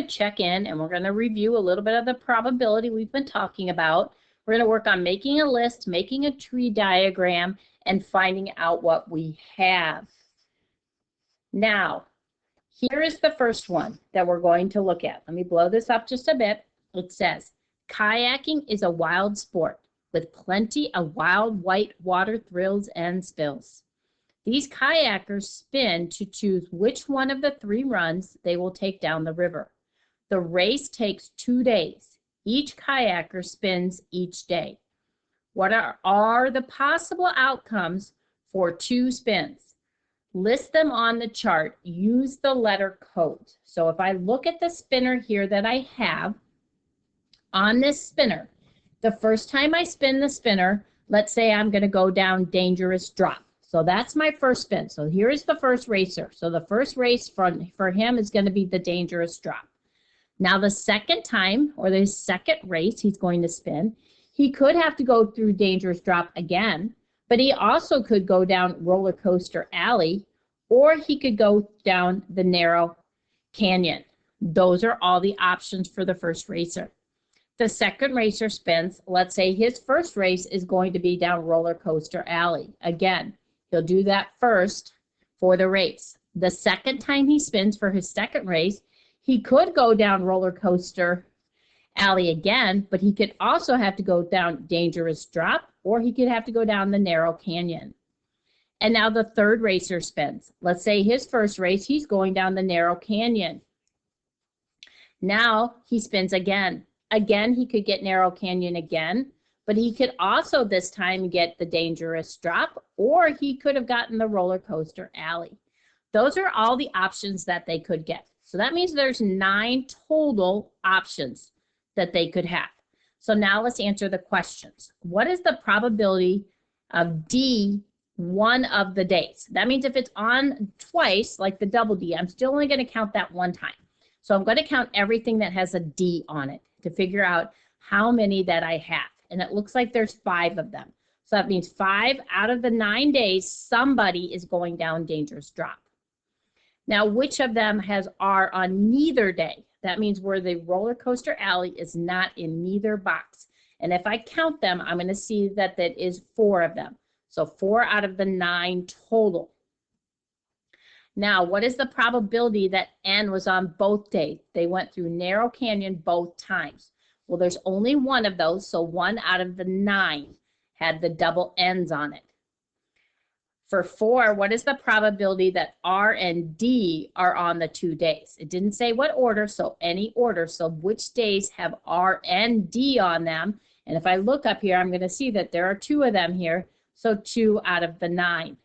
to check in and we're going to review a little bit of the probability we've been talking about. We're going to work on making a list, making a tree diagram, and finding out what we have. Now, here is the first one that we're going to look at. Let me blow this up just a bit. It says, kayaking is a wild sport with plenty of wild white water thrills and spills. These kayakers spin to choose which one of the 3 runs they will take down the river. The race takes 2 days. Each kayaker spins each day. What are the possible outcomes for 2 spins? List them on the chart. Use the letter code. So if I look at the spinner here that I have on this spinner, the first time I spin the spinner, let's say I'm going to go down dangerous drop. So that's my first spin. So here is the first racer. So the first race for him is going to be the dangerous drop. Now the second time, or the second race he's going to spin, he could have to go through dangerous drop again, but he also could go down roller coaster alley, or he could go down the narrow canyon. Those are all the options for the first racer. The second racer spins, let's say his first race is going to be down roller coaster alley. Again, he'll do that first for the race. The second time he spins for his second race, he could go down roller coaster alley again, but he could also have to go down dangerous drop, or he could have to go down the narrow canyon. And now the third racer spins. Let's say his first race, he's going down the narrow canyon. Now he spins again. Again, he could get narrow canyon again, but he could also this time get the dangerous drop, or he could have gotten the roller coaster alley. Those are all the options that they could get. So that means there's 9 total options that they could have. So now let's answer the questions. What is the probability of D one of the days? That means if it's on twice, like the double D, I'm still only going to count that one time. So I'm going to count everything that has a D on it to figure out how many that I have. And it looks like there's 5 of them. So that means 5 out of the 9 days, somebody is going down dangerous drop. Now, which of them has R on neither day? That means where the roller coaster alley is not in neither box. And if I count them, I'm going to see that that is 4 of them. So 4 out of the 9 total. Now, what is the probability that N was on both days? They went through narrow canyon both times. Well, there's only 1 of those, so 1 out of the 9 had the double N's on it. For 4, what is the probability that R and D are on the 2 days? It didn't say what order, so any order. So which days have R and D on them? And if I look up here, I'm going to see that there are 2 of them here. So 2 out of the 9.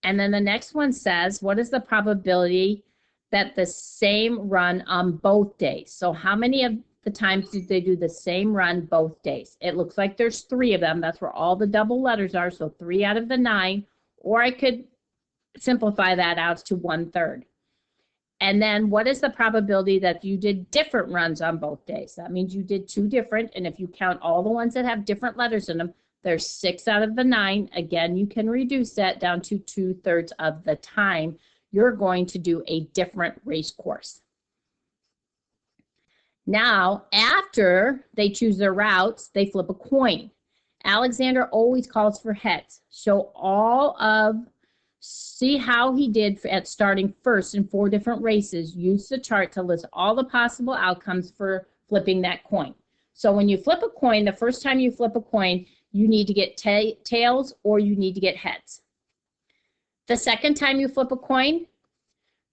And then the next one says, what is the probability that the same run on both days? So how many of the times did they do the same run both days? It looks like there's 3 of them. That's where all the double letters are. So 3 out of the 9, or I could simplify that out to 1/3. And then what is the probability that you did different runs on both days? That means you did 2 different. And if you count all the ones that have different letters in them, there's 6 out of the 9. Again, you can reduce that down to 2/3 of the time you're going to do a different race course. Now, after they choose their routes, they flip a coin. Alexander always calls for heads. See how he did at starting first in 4 different races. Use the chart to list all the possible outcomes for flipping that coin. So when you flip a coin, the first time you flip a coin, you need to get tails or you need to get heads. The second time you flip a coin,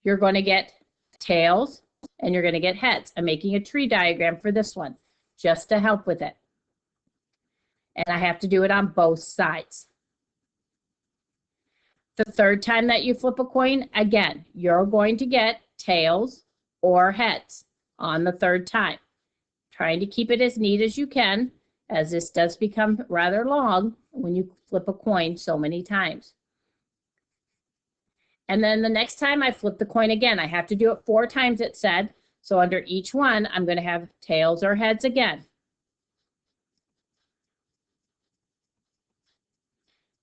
you're going to get tails and you're going to get heads. I'm making a tree diagram for this one just to help with it. And I have to do it on both sides. The third time that you flip a coin, again, you're going to get tails or heads on the third time. Trying to keep it as neat as you can, as this does become rather long when you flip a coin so many times. And then the next time I flip the coin again, I have to do it 4 times, it said. So under each one, I'm going to have tails or heads again.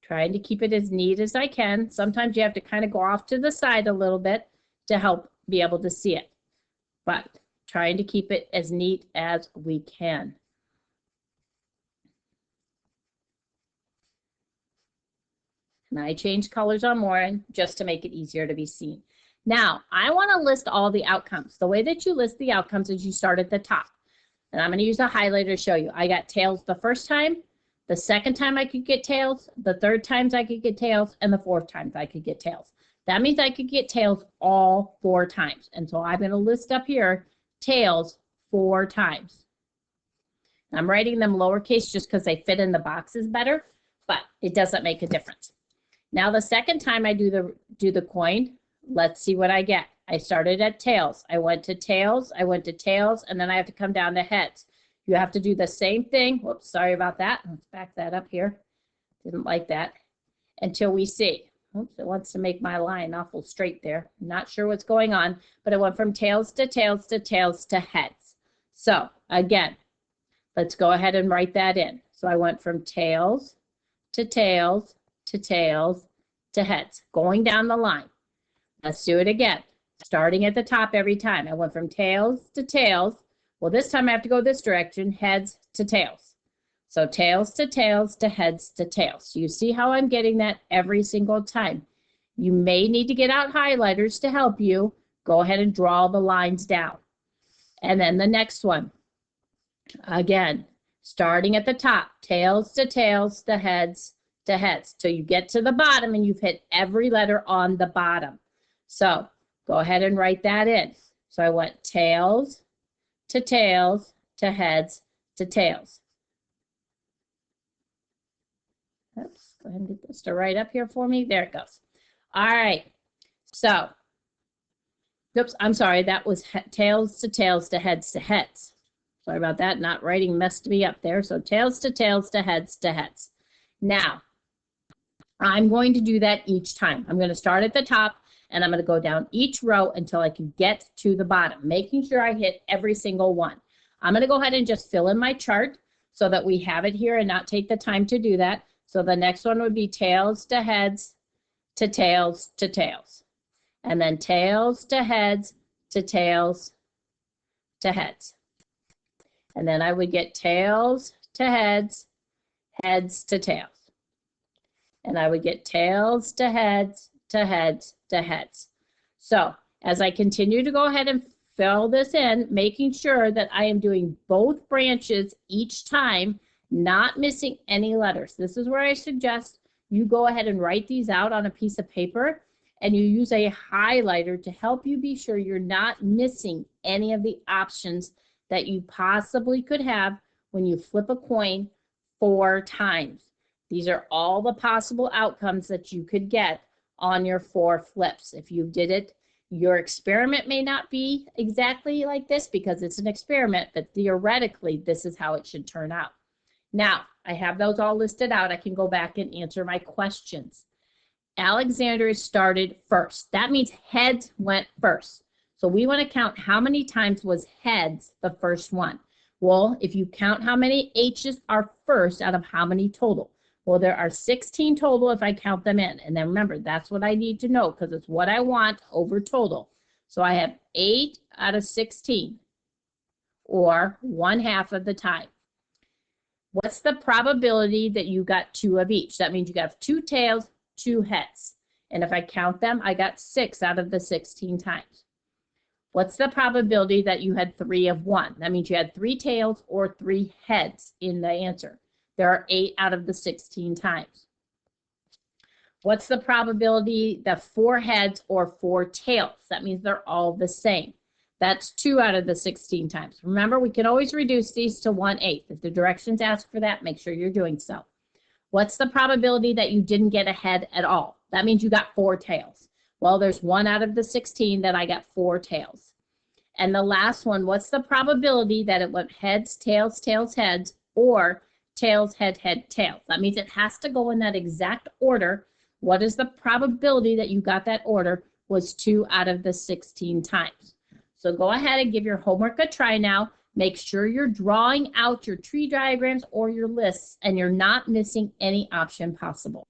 Trying to keep it as neat as I can. Sometimes you have to kind of go off to the side a little bit to help be able to see it. but trying to keep it as neat as we can. And I changed colors on Lauren just to make it easier to be seen. Now, I want to list all the outcomes. The way that you list the outcomes is you start at the top. And I'm going to use a highlighter to show you. I got tails the first time, the second time I could get tails, the third times I could get tails, and the fourth times I could get tails. That means I could get tails all 4 times. And so I'm going to list up here tails 4 times. I'm writing them lowercase just because they fit in the boxes better, but it doesn't make a difference. Now the second time I do the coin, let's see what I get. I started at tails. I went to tails, and then I have to come down to heads. You have to do the same thing. Whoops, sorry about that. Let's back that up here. Didn't like that. Until we see. Oops, it wants to make my line awful straight there. I'm not sure what's going on, but it went from tails to tails to tails to heads. So again, let's go ahead and write that in. So I went from tails to tails to tails to heads, going down the line. Let's do it again, starting at the top every time. I went from tails to tails. Well, this time I have to go this direction, heads to tails. So tails to tails to heads to tails. You see how I'm getting that every single time. You may need to get out highlighters to help you. Go ahead and draw the lines down. And then the next one. Again, starting at the top, tails to tails to heads to heads. So you get to the bottom and you've hit every letter on the bottom. So go ahead and write that in. So I went tails to heads to tails. Oops, go ahead and get this to right up here for me. There it goes. All right. So, oops, I'm sorry. That was tails to heads to heads. Sorry about that. Not writing messed me up there. So tails to heads to heads. Now, I'm going to do that each time. I'm going to start at the top and I'm going to go down each row until I can get to the bottom, making sure I hit every single one. I'm going to go ahead and just fill in my chart so that we have it here and not take the time to do that. So the next one would be tails to heads to tails to tails. And then tails to heads to tails to heads. And then I would get tails to heads, heads to tails. And I would get tails to heads to heads to heads. So as I continue to go ahead and fill this in, making sure that I am doing both branches each time, not missing any letters. This is where I suggest you go ahead and write these out on a piece of paper and you use a highlighter to help you be sure you're not missing any of the options that you possibly could have when you flip a coin 4 times. These are all the possible outcomes that you could get on your 4 flips. If you did it, your experiment may not be exactly like this because it's an experiment, but theoretically, this is how it should turn out. Now, I have those all listed out. I can go back and answer my questions. Alexander started first. That means heads went first. So we want to count how many times was heads the first one. Well, if you count how many H's are first out of how many total. Well, there are 16 total if I count them in. And then remember, that's what I need to know because it's what I want over total. So I have 8 out of 16 or 1/2 of the time. What's the probability that you got 2 of each? That means you got 2 tails, 2 heads. And if I count them, I got 6 out of the 16 times. What's the probability that you had 3 of 1? That means you had 3 tails or 3 heads in the answer. There are 8 out of the 16 times. What's the probability that 4 heads or 4 tails? That means they're all the same. That's 2 out of the 16 times. Remember, we can always reduce these to 1/8. If the directions ask for that, make sure you're doing so. What's the probability that you didn't get a head at all? That means you got 4 tails. Well, there's 1 out of the 16 that I got 4 tails. And the last one, what's the probability that it went heads, tails, tails, heads, or tails, head, head, tails? That means it has to go in that exact order. What is the probability that you got that order? Was 2 out of the 16 times. So go ahead and give your homework a try now. Make sure you're drawing out your tree diagrams or your lists and you're not missing any option possible.